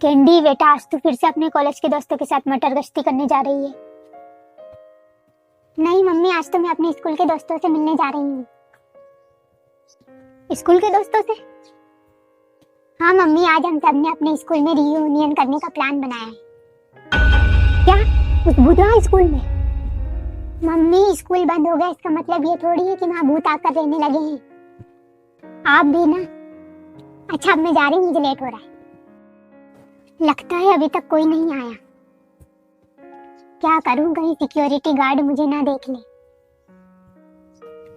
Candy बेटा, आज तू फिर से अपने कॉलेज के दोस्तों के साथ मटर गश्ती करने जा रही है। नहीं मम्मी, आज तो मैं अपने स्कूल के दोस्तों से मिलने जा रही हूँ। स्कूल के दोस्तों से? हाँ मम्मी, आज हम सब ने अपने स्कूल में रियूनियन करने का प्लान बनाया है। क्या? उस भूतवा स्कूल में? मम्मी, स्कूल बंद हो गया इसका मतलब ये थोड़ी है कि वहाँ भूत आकर रहने लगे हैं। आप भी ना। अच्छा, अब मैं जा रही हूँ, मुझे लेट हो रहा है। लगता है अभी तक कोई नहीं आया। क्या करूं, कहीं सिक्योरिटी गार्ड मुझे ना देख ले।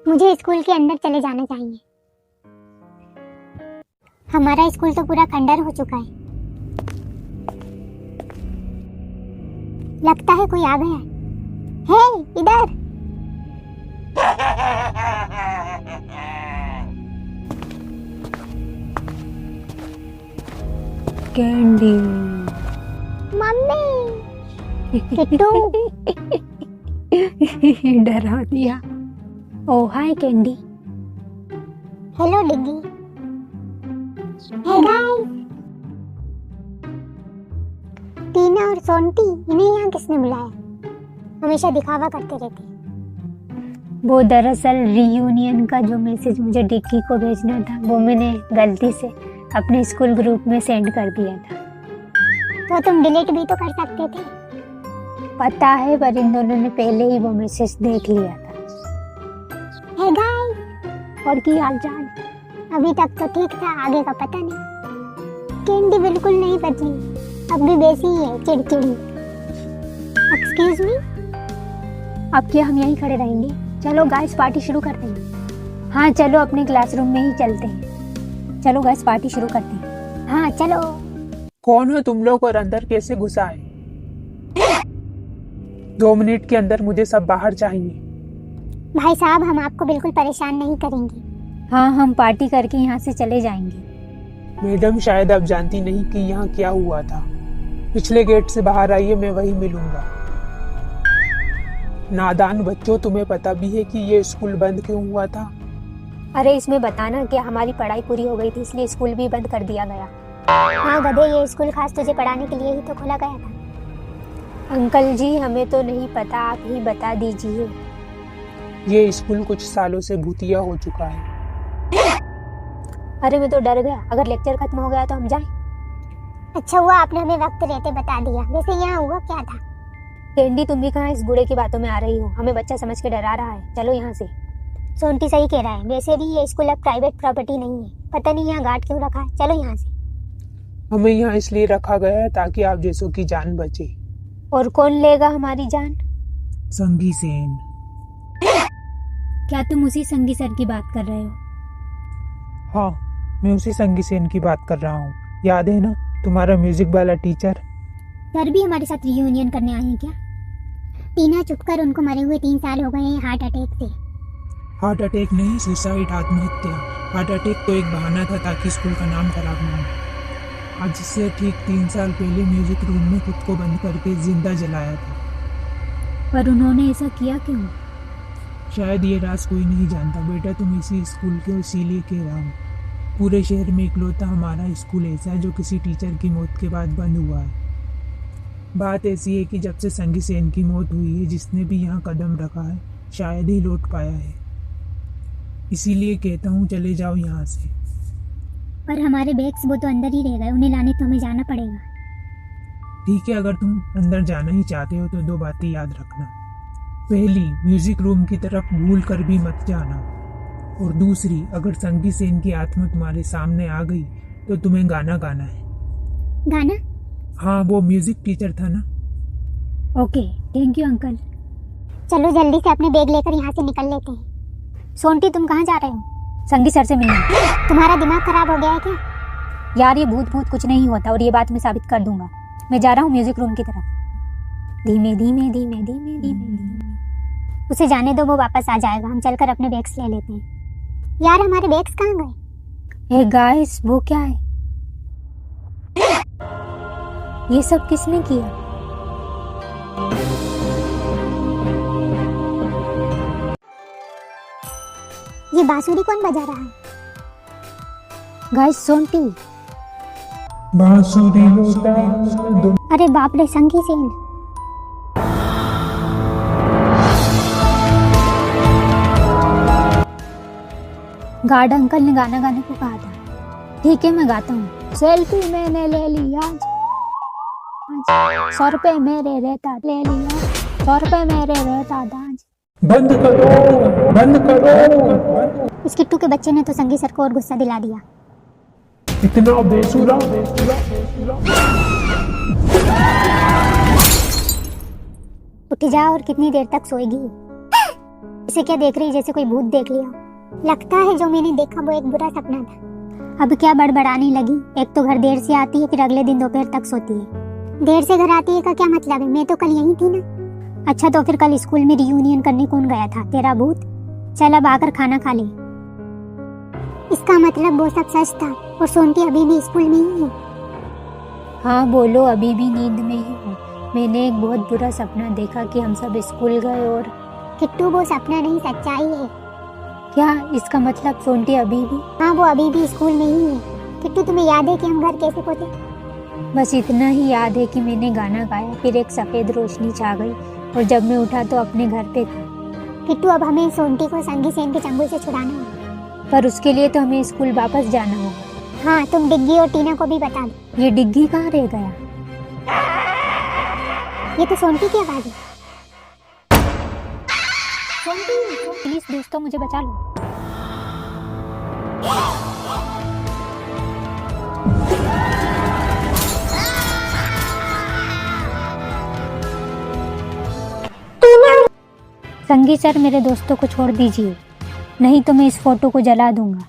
मुझे स्कूल के अंदर चले जाना चाहिए। हमारा स्कूल तो पूरा खंडर हो चुका है। लगता है कोई आ गया है। हे, इधर। कैंडी। मम्मी, किट्टू। डरा दिया। ओ हाय कैंडी। हेलो डिग्गी। Hey guys. टीना और सोंटी, इन्हें यहाँ किसने बुलाया? हमेशा दिखावा करते रहते हैं। वो दरअसल रियूनियन का जो मैसेज मुझे डिक्की को भेजना था वो मैंने गलती से अपने स्कूल ग्रुप में सेंड कर दिया था। तो तुम डिलीट भी तो कर सकते थे। पता है, पर इन दोनों ने पहले ही वो मैसेज देख लिया था। Hey guys. और की हालचाल? अभी तक तो ठीक था, आगे का पता नहीं। कैंडी बिल्कुल नहीं बदली, अब भी वैसी ही है, चिड़चिड़ी। Excuse me. अब क्या हम यहीं खड़े रहेंगे? चलो गाइस, पार्टी शुरू करते हैं। हाँ चलो, अपने क्लासरूम में ही चलते हैं। चलो गाइस, पार्टी शुरू करते हैं। हाँ चलो। कौन हो तुम लोग और अंदर कैसे घुसा है? 2 मिनट के अंदर मुझे सब बाहर चाहिए। भाई साहब, हम आपको बिल्कुल परेशान नहीं करेंगे। हाँ, हम पार्टी करके यहाँ से चले जाएंगे। मैडम, शायद आप जानती नहीं कि यहाँ क्या हुआ था। पिछले गेट से बाहर आइए, मैं वही मिलूंगा। नादान बच्चों, तुम्हें पता भी है कि ये स्कूल बंद क्यों हुआ था? अरे इसमें बताना कि हमारी पढ़ाई पूरी हो गई थी, इसलिए स्कूल भी बंद कर दिया गया। हाँ गधे, ये स्कूल खास तुझे पढ़ाने के लिए ही तो खोला गया था। अंकल जी, हमें तो नहीं पता, आप ही बता दीजिए। ये स्कूल कुछ सालों से भूतिया हो चुका है। अरे मैं तो डर गया, अगर लेक्चर खत्म हो गया तो हम जाएं। अच्छा हुआ आपने हमें वक्त रहते बता दिया। वैसे यहाँ हुआ क्या था? कैंडी, तुम भी कहाँ इस बूढ़े की बातों में आ रही हो? हमें बच्चा समझ के डरा रहा है। चलो यहाँ से। सोंटी सही कह रहा है, वैसे भी ये स्कूल अब प्राइवेट प्रॉपर्टी नहीं है। पता नहीं यहाँ गार्ड क्यों रखा है। चलो यहाँ से। हमें यहाँ इसलिए रखा गया है ताकि आप जैसों की जान बचे। और कौन लेगा हमारी जान? संगी सेन। क्या तुम उसी संगी सर की बात कर रहे हो? हाँ, मैं उसी संगी सेन की बात कर रहा हूँ। याद है ना, तुम्हारा म्यूजिक वाला टीचर। सर भी हमारे साथ रियूनियन करने आए हैं क्या? टीना चुप कर, उनको मरे हुए 3 साल हो गए हैं हार्ट अटैक से। हार्ट अटैक नहीं, सुसाइड, आत्महत्या। हार्ट अटैक तो एक बहाना था ताकि स्कूल का नाम खराब ना हो। आज से ठीक 3 साल पहले म्यूजिक रूम में खुद को बंद करके जिंदा जलाया था। पर उन्होंने ऐसा किया क्यों? शायद ये राज कोई नहीं जानता। बेटा, तुम इसी स्कूल के हो, इसीलिए कह रहा हूँ। पूरे शहर में इकलौता हमारा स्कूल ऐसा है जो किसी टीचर की मौत के बाद बंद हुआ है। बात ऐसी है कि जब से संगी सेन की मौत हुई है, जिसने भी यहाँ कदम रखा है शायद ही लौट पाया है। इसीलिए कहता हूँ, चले जाओ यहाँ से। पर हमारे बैग्स वो तो अंदर ही रह गए, उन्हें लाने तो हमें जाना पड़ेगा। ठीक है, अगर तुम अंदर जाना ही चाहते हो तो 2 बातें याद रखना। पहली, म्यूजिक रूम की तरफ भूल कर भी मत जाना। और दूसरी, अगर संगी सेन की आत्मा तुम्हारे सामने आ गई तो तुम्हें गाना गाना है। गाना? हाँ, वो म्यूजिक टीचर था ना। Okay, thank you uncle. चलो जल्दी से अपने बैग लेकर यहाँ से निकल लेते हैं। सोंटी, तुम कहाँ जा रहे हो? संगी सर से मिलने। तुम्हारा दिमाग खराब हो गया है क्या? यार, ये भूत भूत कुछ नहीं होता, और ये बात मैं साबित कर दूंगा। मैं जा रहा हूँ म्यूजिक रूम की तरफ। धीमे धीमे धीमे धीमे धीमे। उसे जाने दो, वो वापस आ जाएगा। हम चलकर अपने बैग्स ले लेते हैं। यार, हमारे बैग्स कहाँ गए? हे गाइस, वो क्या है? ये सब किसने किया? ये बांसुरी कौन बजा रहा है? गाइस, सोंटी। बांसुरी लोटा अरे बाप रे, संगी सेन। गार्ड अंकल ने गाना गाने को कहा था। ठीक है, मैं गाता हूँ। सेल्फी मैंने ले ली आज 100 रुपए मेरे रहता ले लिया, 100 रुपए मेरे रहता आज। बंद करो, बंद करो। इस किट्टू के बच्चे ने तो संगी सर को और गुस्सा दिला दिया। इतना बेसुरा। उठ जा, और कितनी देर तक सोएगी? इसे क्या देख रही, जैसे कोई भूत देख लिया। लगता है जो मैंने देखा वो एक बुरा सपना था। अब क्या बड़बड़ाने लगी? एक तो घर देर से आती है, फिर अगले दिन दोपहर तक सोती है। देर से घर आती है का क्या मतलब है? मैं तो कल यहीं थी ना। अच्छा, तो फिर कल स्कूल में रियूनियन करने कौन गया था? तेरा भूत। चल अब आकर खाना खा ले। इसका मतलब वो सब सच था और सोनती अभी भी स्कूल में ही है। हाँ बोलो, अभी भी नींद में ही हूँ। मैंने एक बहुत बुरा सपना देखा कि हम सब स्कूल गए और किट्टू, वो सपना नहीं, सच्चाई है। क्या इसका मतलब सोनटी अभी भी? हाँ, वो अभी भी स्कूल में ही है। किट्टू, तुम्हें याद है कि हम घर कैसे पहुंचे? बस इतना ही याद है कि मैंने गाना गाया, फिर एक सफेद रोशनी छा गई और जब मैं उठा तो अपने घर पे था। किट्टू, अब हमें सोनटी को संगी सेन के चंगुल से छुड़ाना होगा। पर उसके लिए तो हमें स्कूल वापस जाना होगा। हाँ, तुम डिग्गी और टीना को भी बता दो। ये डिग्गी कहाँ रह गया? ये तो सोनटी की आवाज है। प्लीज दोस्तों, मुझे बचा लो। संगी सर, मेरे दोस्तों को छोड़ दीजिए, नहीं तो मैं इस फोटो को जला दूंगा।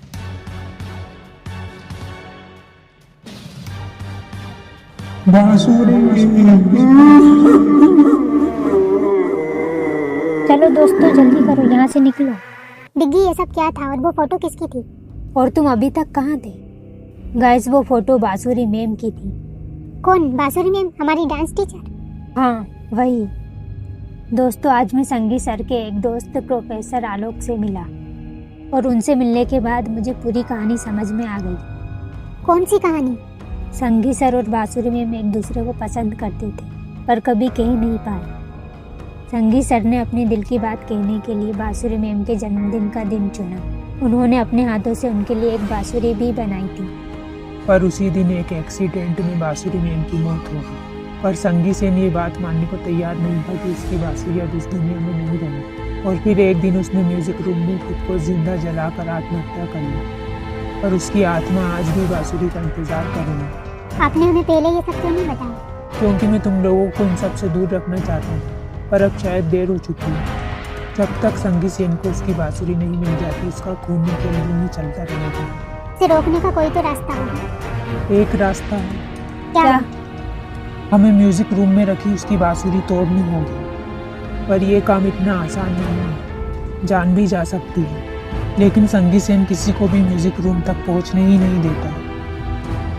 चलो दोस्तों, जल्दी करो, यहाँ से निकलो। डिग्गी, ये सब क्या था और वो फोटो किसकी थी? और तुम अभी तक कहाँ थे? गाइस, वो फोटो बांसुरी मैम की थी। कौन? बांसुरी मैम, हमारी डांस टीचर? हाँ, वही। दोस्तों, आज मैं संगी सर के एक दोस्त प्रोफेसर आलोक से मिला और उनसे मिलने के बाद मुझे पूरी कहानी समझ में आ गई। कौन सी कहानी? संगी सर और बांसुरी मैम एक दूसरे को पसंद करते थे, पर कभी कह नहीं पाए। संगी सर ने अपने दिल की बात कहने के लिए बांसुरी मैम के जन्मदिन का दिन चुना। उन्होंने अपने हाथों से उनके लिए एक बांसुरी भी बनाई थी। पर उसी दिन एक एक्सीडेंट में बांसुरी मैम की मौत हो गई। पर संगी सेन ये बात मानने को तैयार नहीं था कि उसकी बांसुरी अब इस दुनिया में नहीं रही। और फिर एक दिन उसने म्यूजिक रूम में खुद को जिंदा जलाकर आत्महत्या कर ली। पर उसकी आत्मा आज भी बांसुरी का इंतजार कर रही है। आपने हमें पहले ये सब क्यों नहीं बताया? क्योंकि मैं तुम लोगों को इन सब से दूर रखना चाहता हूँ, पर अब शायद देर हो चुकी है। जब तक संगी सेन को उसकी बांसुरी नहीं मिल जाती, उसका खून के अंदर ही चलता रहेगा। इसे रोकने का कोई तो रास्ता होगा। एक रास्ता है। क्या? हमें म्यूजिक रूम में रखी उसकी बांसुरी तोड़नी होगी। पर यह काम इतना आसान नहीं है। जान भी जा सकती है, लेकिन संगी सेन किसी को भी म्यूजिक रूम तक पहुंचने ही नहीं देता।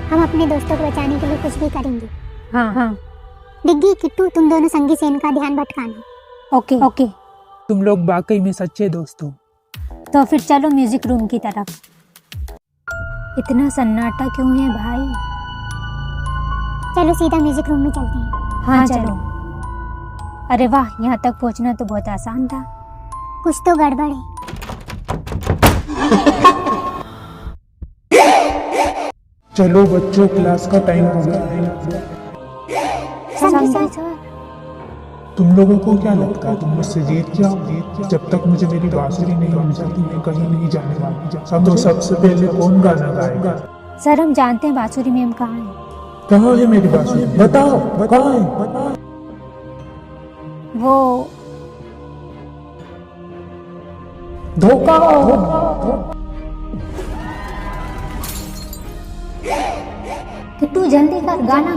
हम अपने दोस्तों को बचाने के लिए कुछ भी करेंगे। हाँ। डिग्गी, किट्टू, तुम दोनों संगी सेन का ध्यान भटकाना। ओके। तुम लोग वाकई में सच्चे दोस्त हो। तो फिर चलो म्यूजिक रूम की तरफ। इतना सन्नाटा क्यों है भाई? चलो सीधा म्यूजिक रूम में चलते हैं। हाँ चलो। अरे वाह, यहाँ तक पहुँचना तो बहुत आसान था। कुछ तो गड़बड़ है। चलो बच्चों, क्लास का टाइम हो गया। संगी सर, तुम लोगों को क्या लगता है तुम मुझसे जीत जाओ? जब तक मुझे मेरी बांसुरी नहीं मिल जाती, मैं कहीं नहीं जाने वाली। तो सबसे पहले कौन गाना गाएगा? सर, हम जानते हैं बांसुरी मैम कहाँ है। कहाँ है मेरी बांसुरी? बताओ, कहाँ है? वो धोखा। किट्टू, जल्दी कर, गाना।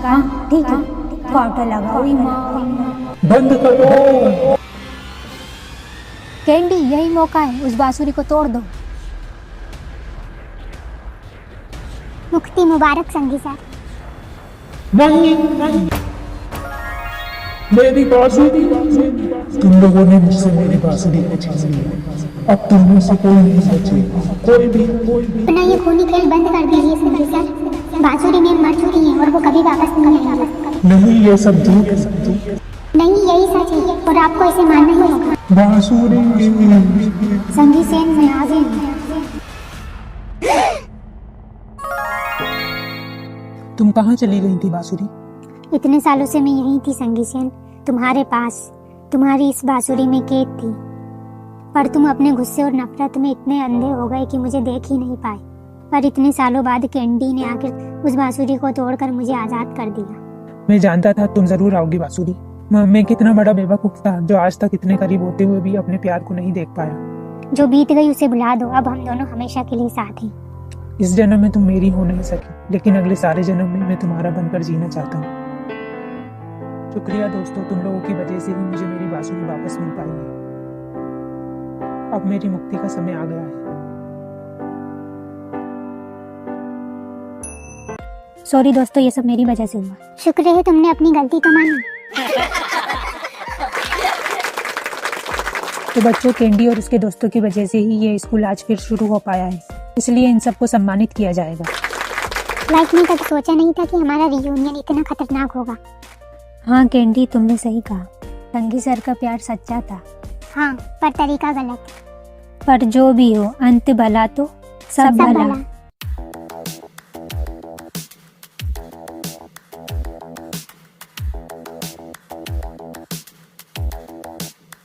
हाँ ठीक है। कांटा लगा। बंद करो। कैंडी, यही मौका है, उस बांसुरी को तोड़ दो। मुक्ति मुबारक संगी सर। नहीं। मेरी बांसुरी, तुम लोगों ने मुझसे मेरी बांसुरी को छीन लिया। अब तुम में से कोई नहीं बचे, कोई भी। अपना ये खूनी खेल बंद कर दीजिए संजय सर। बांसुरी मैम मर चुकी हैं और वो कभी वापस नहीं आएंगी। नहीं, ये सब झूठ है। नहीं, यही सच है और आपको इसे मानना ही होगा। बांसुरी, संगी सेन में आ गए। तुम कहाँ चली गई थी बांसुरी? इतने सालों से मैं यहीं थी संगी सेन, तुम्हारे पास, तुम्हारी इस बांसुरी में कैद थी। पर तुम अपने गुस्से और नफरत में इतने अंधे हो गए कि मुझे देख ही नहीं पाए। पर इतने सालों बाद कैंडी ने आकर उस बांसुरी को तोड़कर मुझे आजाद कर दिया। मैं जानता था तुम जरूर आओगी बांसुरी। मैं कितना बड़ा बेवकूफ था जो आज तक इतने करीब होते हुए भी अपने प्यार को नहीं देख पाया। जो बीत गई उसे भुला दो, अब हम दोनों हमेशा के लिए साथ हैं। इस जन्म में तुम मेरी हो नहीं सकी, लेकिन अगले सारे जन्म में मैं तुम्हारा बनकर जीना चाहता हूँ। शुक्रिया दोस्तों, तुम लोगों की वजह से ही मुझे मेरी बांसुरी वापस मिल पाई है। अब मेरी मुक्ति का समय आ गया है। सॉरी दोस्तों, ये सब मेरी वजह से हुआ। शुक्र है तुमने अपनी गलती तो मानी। तो बच्चों, कैंडी और उसके दोस्तों की वजह से ही ये स्कूल आज फिर शुरू हो पाया है, इसलिए इन सबको सम्मानित किया जाएगा। लाइफ में कभी सोचा नहीं था कि हमारा रियूनियन इतना खतरनाक होगा। हाँ कैंडी, तुमने सही कहा। संगी सर का प्यार सच्चा था। हाँ, पर तरीका गलत। पर जो भी हो, अंत भला तो सब भला।